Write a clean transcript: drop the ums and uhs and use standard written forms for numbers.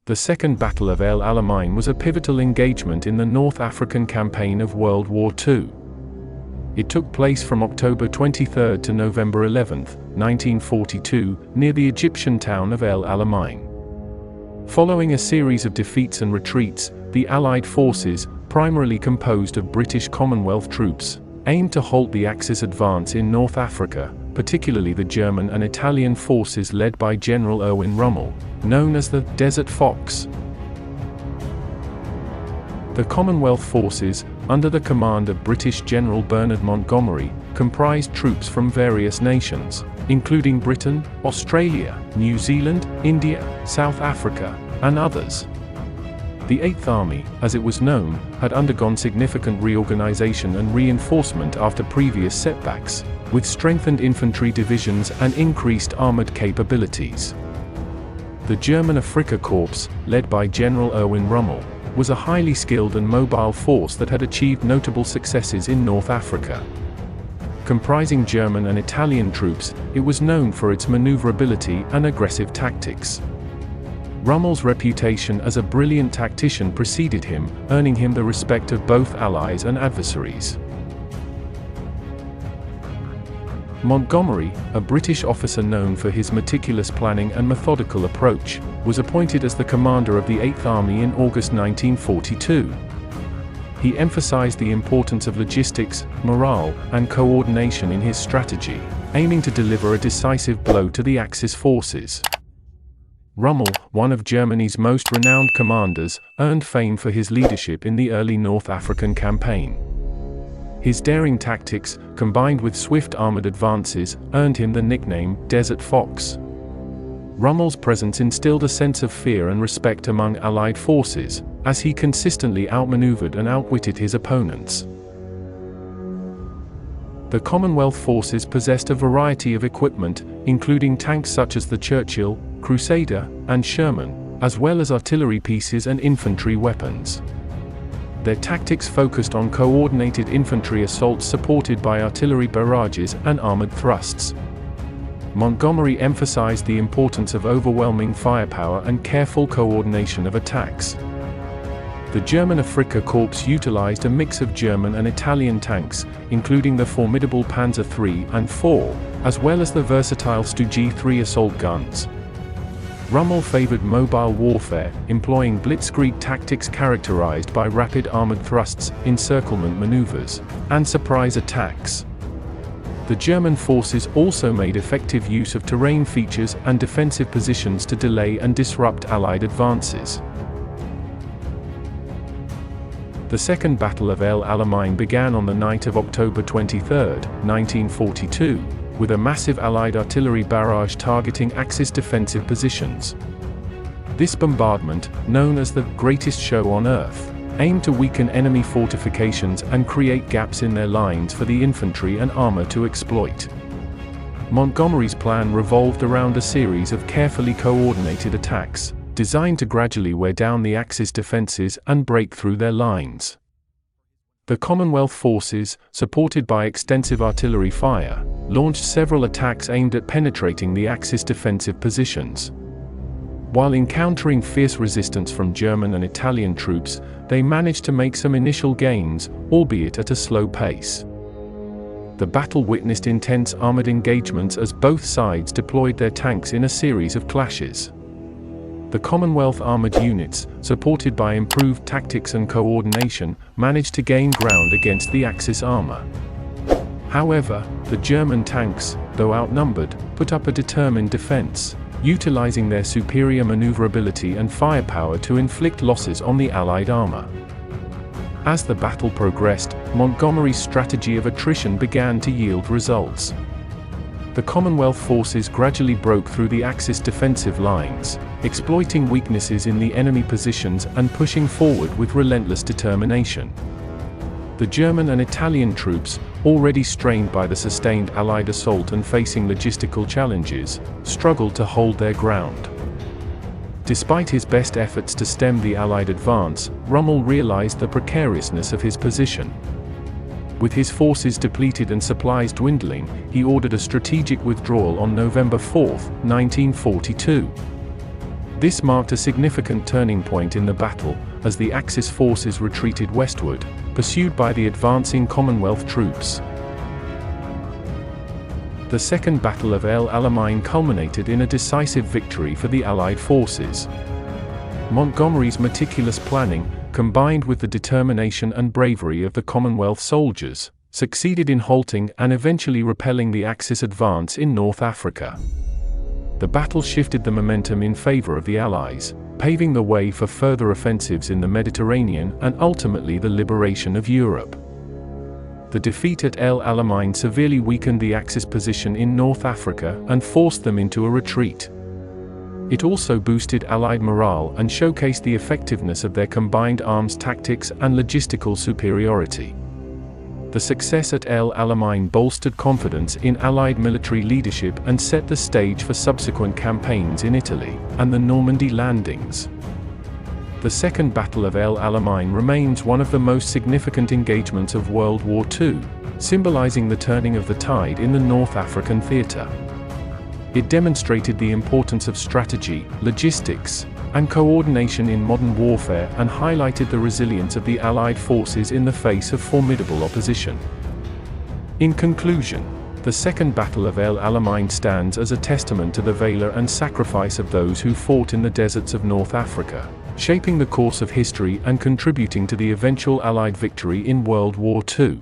The Second Battle of El Alamein was a pivotal engagement in the North African campaign of World War II. It took place from October 23 to November 11, 1942, near the Egyptian town of El Alamein. Following a series of defeats and retreats, the Allied forces, primarily composed of British Commonwealth troops, aimed to halt the Axis advance in North Africa, particularly the German and Italian forces led by General Erwin Rommel, known as the Desert Fox. The Commonwealth forces, under the command of British General Bernard Montgomery, comprised troops from various nations, including Britain, Australia, New Zealand, India, South Africa, and others. The Eighth Army, as it was known, had undergone significant reorganization and reinforcement after previous setbacks, with strengthened infantry divisions and increased armored capabilities. The German Afrika Korps, led by General Erwin Rommel, was a highly skilled and mobile force that had achieved notable successes in North Africa. Comprising German and Italian troops, it was known for its maneuverability and aggressive tactics. Rommel's reputation as a brilliant tactician preceded him, earning him the respect of both allies and adversaries. Montgomery, a British officer known for his meticulous planning and methodical approach, was appointed as the commander of the Eighth Army in August 1942. He emphasized the importance of logistics, morale, and coordination in his strategy, aiming to deliver a decisive blow to the Axis forces. Rommel, one of Germany's most renowned commanders, earned fame for his leadership in the early North African campaign. His daring tactics, combined with swift armored advances, earned him the nickname Desert Fox. Rommel's presence instilled a sense of fear and respect among Allied forces, as he consistently outmaneuvered and outwitted his opponents. The Commonwealth forces possessed a variety of equipment, including tanks such as the Churchill, Crusader, and Sherman, as well as artillery pieces and infantry weapons. Their tactics focused on coordinated infantry assaults supported by artillery barrages and armored thrusts. Montgomery emphasized the importance of overwhelming firepower and careful coordination of attacks. The German Afrika Korps utilized a mix of German and Italian tanks, including the formidable Panzer III and IV, as well as the versatile Stu G3 assault guns. Rommel favored mobile warfare, employing blitzkrieg tactics characterized by rapid armored thrusts, encirclement maneuvers, and surprise attacks. The German forces also made effective use of terrain features and defensive positions to delay and disrupt Allied advances. The Second Battle of El Alamein began on the night of October 23, 1942. With a massive Allied artillery barrage targeting Axis defensive positions. This bombardment, known as the greatest show on earth, aimed to weaken enemy fortifications and create gaps in their lines for the infantry and armor to exploit. Montgomery's plan revolved around a series of carefully coordinated attacks, designed to gradually wear down the Axis defenses and break through their lines. The Commonwealth forces, supported by extensive artillery fire, launched several attacks aimed at penetrating the Axis defensive positions. While encountering fierce resistance from German and Italian troops, they managed to make some initial gains, albeit at a slow pace. The battle witnessed intense armored engagements as both sides deployed their tanks in a series of clashes. The Commonwealth armored units, supported by improved tactics and coordination, managed to gain ground against the Axis armor. However, the German tanks, though outnumbered, put up a determined defense, utilizing their superior maneuverability and firepower to inflict losses on the Allied armor. As the battle progressed, Montgomery's strategy of attrition began to yield results. The Commonwealth forces gradually broke through the Axis defensive lines, exploiting weaknesses in the enemy positions and pushing forward with relentless determination. The German and Italian troops, already strained by the sustained Allied assault and facing logistical challenges, struggled to hold their ground. Despite his best efforts to stem the Allied advance, Rommel realized the precariousness of his position. With his forces depleted and supplies dwindling, he ordered a strategic withdrawal on November 4, 1942. This marked a significant turning point in the battle, as the Axis forces retreated westward, pursued by the advancing Commonwealth troops. The Second Battle of El Alamein culminated in a decisive victory for the Allied forces. Montgomery's meticulous planning, combined with the determination and bravery of the Commonwealth soldiers, succeeded in halting and eventually repelling the Axis advance in North Africa. The battle shifted the momentum in favor of the Allies, paving the way for further offensives in the Mediterranean and ultimately the liberation of Europe. The defeat at El Alamein severely weakened the Axis position in North Africa and forced them into a retreat. It also boosted Allied morale and showcased the effectiveness of their combined arms tactics and logistical superiority. The success at El Alamein bolstered confidence in Allied military leadership and set the stage for subsequent campaigns in Italy and the Normandy landings. The Second Battle of El Alamein remains one of the most significant engagements of World War II, symbolizing the turning of the tide in the North African theater. It demonstrated the importance of strategy, logistics, and coordination in modern warfare and highlighted the resilience of the Allied forces in the face of formidable opposition. In conclusion, the Second Battle of El Alamein stands as a testament to the valor and sacrifice of those who fought in the deserts of North Africa, shaping the course of history and contributing to the eventual Allied victory in World War II.